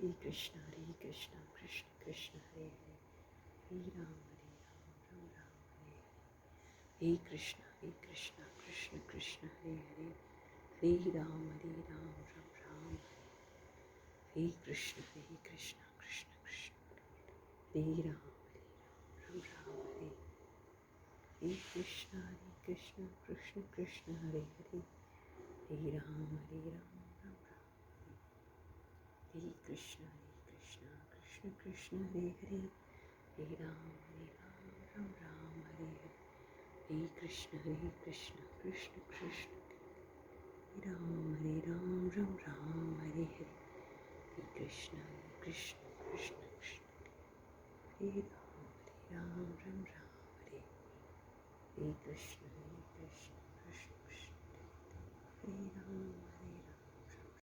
Hare Krishna, Krishna Krishna, Hare Hare, Hare Ram, Ram Ram, Hare Hare. Hare Krishna, Krishna Krishna, Hare Hare, Hare Ram, Ram Ram, Hare Krishna, Krishna Krishna, Hare Ram, Ram Ram, Hare Hare Krishna, Krishna Krishna, Hare Hare, Hare Ram, Ram Ram, Hare Krishna, Krishna Krishna, Hare Hare, Hare Ram, Ram Ram, Hare Hare. Hare Krishna, Krishna Krishna, Hare Ram, Ram Ram, Hare Hare. Hare Krishna, Krishna Krishna, Hare Ram, Ram Ram, Hare Hare. Krishna, Krishna Krishna, Hare Ram,